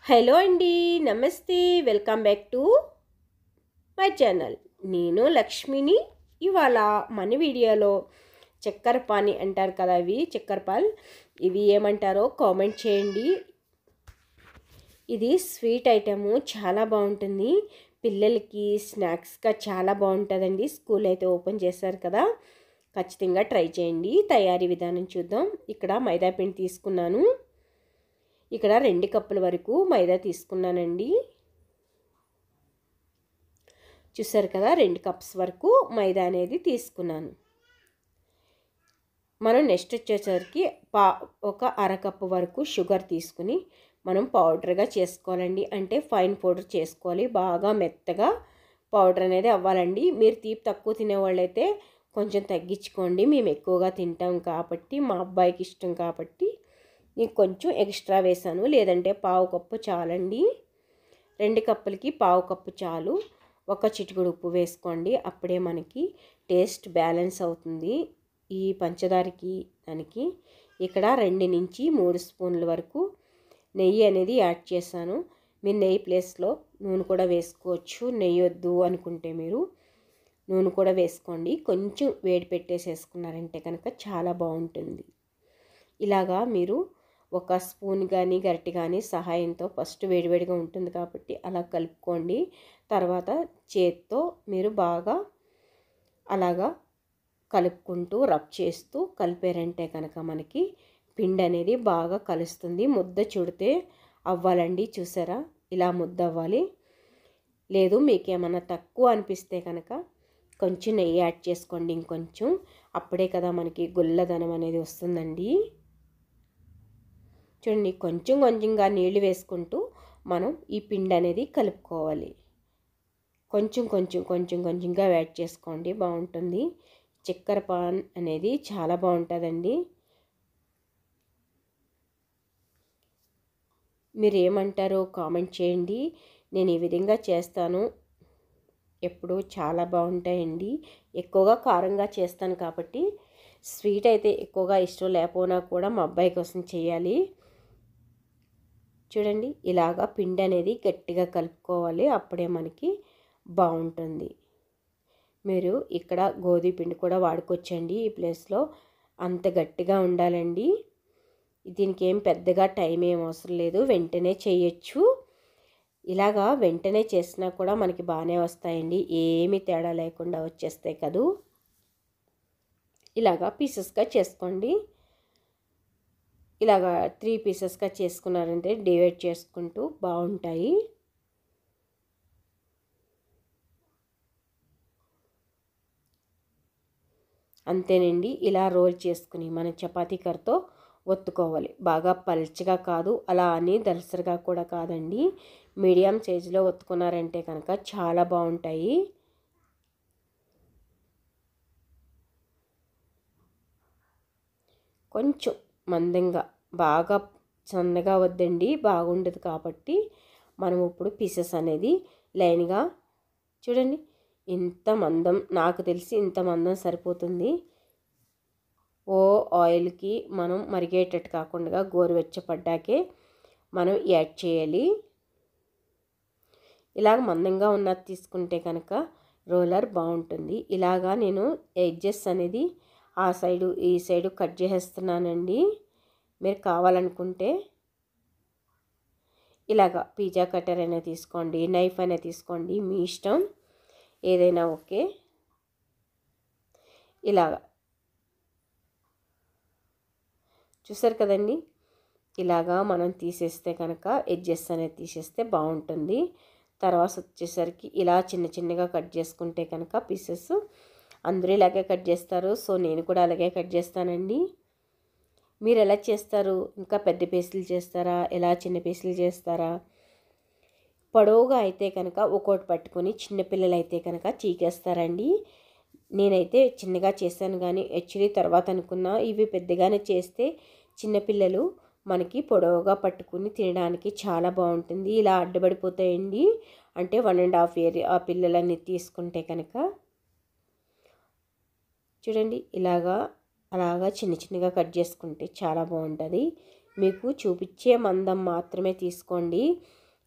Hello అండి, నమస్తే. Welcome back to my channel. నేను లక్ష్మిని. ఇవాళ మన వీడియోలో చక్కెర పాని అంటారు కదా, ఇవి చక్కెర పాలు, ఇవి ఏమంటారో కామెంట్ చేయండి. ఇది స్వీట్ ఐటము, చాలా బాగుంటుంది. పిల్లలకి స్నాక్స్గా చాలా బాగుంటుందండి. స్కూల్ అయితే ఓపెన్ చేశారు కదా, ఖచ్చితంగా ట్రై చేయండి. తయారీ విధానం చూద్దాం. ఇక్కడ మైదా పిండి తీసుకున్నాను. ఇక్కడ 2 కప్పుల వరకు మైదా తీసుకున్నానండి. చూసారు కదా, 2 కప్స్ వరకు మైదా అనేది తీసుకున్నాను. మనం నెక్స్ట్ వచ్చేసరికి ఒక అరకప్పు వరకు షుగర్ తీసుకుని మనం పౌడర్గా చేసుకోవాలండి. అంటే ఫైన్ పౌడర్ చేసుకోవాలి, బాగా మెత్తగా పౌడర్ అనేది అవ్వాలండి. మీరు తీపి తక్కువ తినేవాళ్ళైతే కొంచెం తగ్గించుకోండి. మేము ఎక్కువగా తింటాం కాబట్టి, మా అబ్బాయికి ఇష్టం కాబట్టి నేను కొంచెం ఎక్స్ట్రా వేసాను, లేదంటే పావు కప్పు చాలండి. 2 కప్పులకి పావు కప్పు చాలు. ఒక చిటికెడు ఉప్పు వేసుకోండి, అప్పుడే మనకి టేస్ట్ బ్యాలెన్స్ అవుతుంది ఈ పంచదారకి దానికి. ఇక్కడ 2 నుంచి 3 స్పూన్ల వరకు నెయ్యి అనేది యాడ్ చేశాను. మీరు నెయ్యి ప్లేస్లో నూనె కూడా వేసుకోవచ్చు. నెయ్యి వద్దు అనుకుంటే మీరు నూనె కూడా వేసుకోండి. కొంచెం వేడి పెట్టేసేసుకున్నారంటే కనుక చాలా బాగుంటుంది. ఇలాగా మీరు ఒక స్పూన్ కానీ గరిటె కానీ సహాయంతో ఫస్ట్ వేడివేడిగా ఉంటుంది కాబట్టి అలా కలుపుకోండి. తర్వాత చేత్తో మీరు బాగా అలాగా కలుపుకుంటూ రబ్ చేస్తూ కలిపారంటే కనుక మనకి పిండి అనేది బాగా కలుస్తుంది. ముద్ద చుడితే అవ్వాలండి. చూసారా, ఇలా ముద్ద అవ్వాలి. లేదు మీకు ఏమన్నా తక్కువ అనిపిస్తే కనుక కొంచెం నెయ్యి యాడ్ చేసుకోండి ఇంకొంచెం. అప్పుడే కదా మనకి గుల్లదనం అనేది వస్తుందండి. చూడండి, కొంచెం కొంచెంగా నీళ్లు వేసుకుంటూ మనం ఈ పిండి అనేది కలుపుకోవాలి. కొంచెం కొంచెంగా యాడ్ చేసుకోండి, బాగుంటుంది. చక్కెర పాన్ అనేది చాలా బాగుంటుందండి. మీరు ఏమంటారో కామెంట్ చేయండి. నేను ఈ విధంగా చేస్తాను, ఎప్పుడు చాలా బాగుంటాయండి. ఎక్కువగా కారంగా చేస్తాను కాబట్టి స్వీట్ అయితే ఎక్కువగా ఇష్టం లేకపోయినా కూడా మా అబ్బాయి కోసం చేయాలి. చూడండి, ఇలాగా పిండి అనేది గట్టిగా కలుపుకోవాలి, అప్పుడే మనకి బాగుంటుంది. మీరు ఇక్కడ గోధుమ పిండి కూడా వాడుకోవచ్చండి ఈ ప్లేస్లో. అంత గట్టిగా ఉండాలండి. దీనికి ఏం పెద్దగా టైం ఏం అవసరం లేదు, వెంటనే చేయొచ్చు. ఇలాగా వెంటనే చేసినా కూడా మనకి బాగానే వస్తాయండి, ఏమీ తేడా లేకుండా వచ్చేస్తాయి కదూ. ఇలాగా పీసెస్గా చేసుకోండి. ఇలాగా 3 పీసెస్గా చేసుకున్నారంటే డివైడ్ చేసుకుంటూ బాగుంటాయి. అంతేనండి. ఇలా రోల్ చేసుకుని మన చపాతీ కర్రతో ఒత్తుకోవాలి. బాగా పల్చగా కాదు, అలా అని దలసరిగా కూడా కాదండి. మీడియం సైజులో ఒత్తుకున్నారంటే కనుక చాలా బాగుంటాయి. కొంచెం మందంగా, బాగా సన్నగా వద్దండి, బాగుండదు కాబట్టి. మనం ఇప్పుడు పీసెస్ అనేది లైన్గా చూడండి, ఇంత మందం, నాకు తెలిసి ఇంత మందం సరిపోతుంది. ఆయిల్కి మనం మరిగేటట్టు కాకుండా గోరువెచ్చపడ్డాకే మనం యాడ్ చేయాలి. ఇలాగ మందంగా ఉన్నది తీసుకుంటే కనుక రోలర్ బాగుంటుంది. ఇలాగా నేను ఎడ్జెస్ అనేది ఆ సైడు ఈ సైడు కట్ చేసేస్తున్నానండి. మీరు కావాలనుకుంటే ఇలాగా పిజ్జా కట్టర్ అయినా తీసుకోండి, నైఫ్ అయినా తీసుకోండి, మీ ఇష్టం, ఏదైనా ఓకే. ఇలాగా చూసారు కదండి, ఇలాగా మనం తీసేస్తే కనుక ఎడ్జెస్ అనేది తీసేస్తే బాగుంటుంది. తర్వాత వచ్చేసరికి ఇలా చిన్న చిన్నగా కట్ చేసుకుంటే కనుక పీసెస్ అందరూ ఇలాగే కట్ చేస్తారు, సో నేను కూడా అలాగే కట్ చేస్తానండి. మీరు ఎలా చేస్తారు? ఇంకా పెద్ద పీసులు చేస్తారా, ఎలా చిన్న పీసులు చేస్తారా? పొడవుగా అయితే కనుక ఒక్కోటి పట్టుకొని, చిన్నపిల్లలు అయితే కనుక చీకేస్తారండి. నేనైతే చిన్నగా చేశాను, కానీ యాక్చువల్లీ తర్వాత అనుకున్నా ఇవి పెద్దగానే చేస్తే చిన్నపిల్లలు మనకి పొడవుగా పట్టుకుని తినడానికి చాలా బాగుంటుంది. ఇలా అడ్డుపడిపోతాయండి, అంటే 1.5 ఇయర్ ఆ పిల్లలన్నీ తీసుకుంటే కనుక. చూడండి, అలాగా చిన్న చిన్నగా కట్ చేసుకుంటే చాలా బాగుంటుంది. మీకు చూపించే మందం మాత్రమే తీసుకోండి.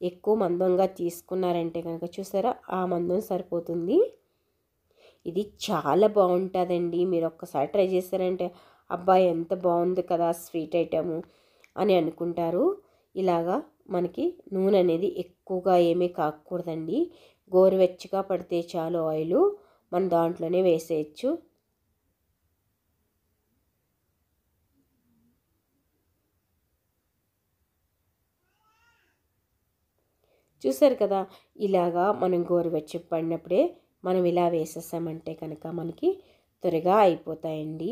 ఎక్కువ మందంగా తీసుకున్నారంటే కనుక చూసారా ఆ మందం సరిపోతుంది. ఇది చాలా బాగుంటుందండి. మీరు ఒక్కసారి ట్రై చేశారంటే అబ్బాయి ఎంత బాగుంది కదా స్వీట్ ఐటము అని అనుకుంటారు. ఇలాగా మనకి నూనె అనేది ఎక్కువగా ఏమీ కాకూడదండి. గోరువెచ్చగా పడితే చాలు ఆయిల్ మనం దాంట్లోనే వేసేయచ్చు. చూసారు కదా, ఇలాగా మనం గోరువెచ్చ పడినప్పుడే మనం ఇలా వేసేసామంటే కనుక మనకి త్వరగా అయిపోతాయండి.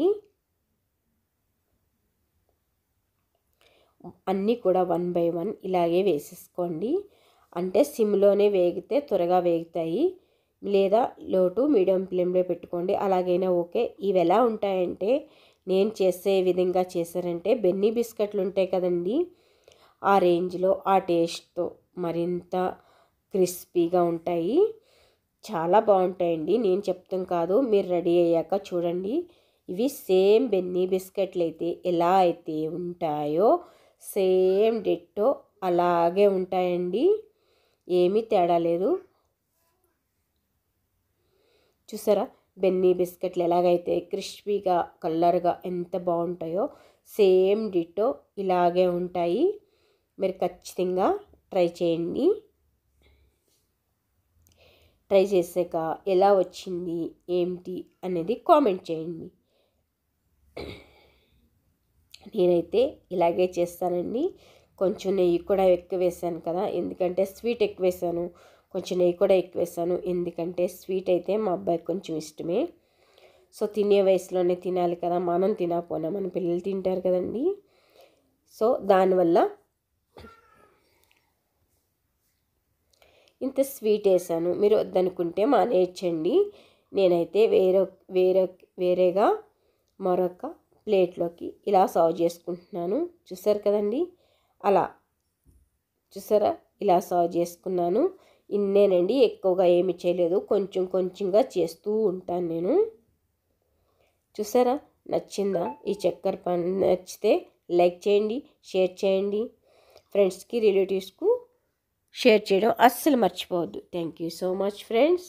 అన్నీ కూడా 1 బై 1 ఇలాగే వేసేసుకోండి. అంటే సిమ్లోనే వేగితే త్వరగా వేగుతాయి. లేదా లో టు మీడియం ఫ్లేమ్లో పెట్టుకోండి, అలాగైనా ఓకే. ఇవి ఎలా ఉంటాయంటే నేను చేసే విధంగా చేశారంటే బెన్నీ బిస్కెట్లు ఉంటాయి కదండి, ఆ రేంజ్లో ఆ టేస్ట్తో మరింత క్రిస్పీగా ఉంటాయి. చాలా బాగుంటాయండి. నేను చెప్తాం కాదు, మీరు రెడీ అయ్యాక చూడండి. ఇవి సేమ్ బెన్నీ బిస్కెట్లు అయితే ఎలా అయితే ఉంటాయో సేమ్ డిట్టో అలాగే ఉంటాయండి. ఏమీ తేడా లేదు. చూసారా బెన్నీ బిస్కెట్లు ఎలాగైతే క్రిస్పీగా కలర్గా ఎంత బాగుంటాయో సేమ్ డిట్టో ఇలాగే ఉంటాయి. మీరు ఖచ్చితంగా ట్రై చేయండి. ట్రై చేసాక ఎలా వచ్చింది ఏంటి అనేది కామెంట్ చేయండి. నేనైతే ఇలాగే చేస్తానండి. కొంచెం నెయ్యి కూడా ఎక్కువ వేసాను కదా, ఎందుకంటే స్వీట్ ఎక్కువ వేసాను. కొంచెం నెయ్యి కూడా ఎక్కువ వేసాను, ఎందుకంటే స్వీట్ అయితే మా అబ్బాయికి కొంచెం ఇష్టమే. సో తినే వయసులోనే తినాలి కదా, మనం తినకపోయినా మన పిల్లలు తింటారు కదండి. సో దానివల్ల ఇంత స్వీట్ వేసాను. మీరు వద్దనుకుంటే మానేయచ్చండి. నేనైతే వేరేగా మరొక ప్లేట్లోకి ఇలా సర్వ్ చేసుకుంటున్నాను. చూసారు కదండి, అలా చూసారా ఇలా సర్వ్ చేసుకున్నాను. ఇన్నేనండి, ఎక్కువగా ఏమి చేయలేదు, కొంచెం కొంచెంగా చేస్తూ ఉంటాను నేను. చూసారా నచ్చిందా ఈ చక్కెర పాన్? నచ్చితే లైక్ చేయండి, షేర్ చేయండి, ఫ్రెండ్స్కి రిలేటివ్స్కు షేర్ చేయడం అస్సలు మర్చిపోవద్దు. Thank you so much friends.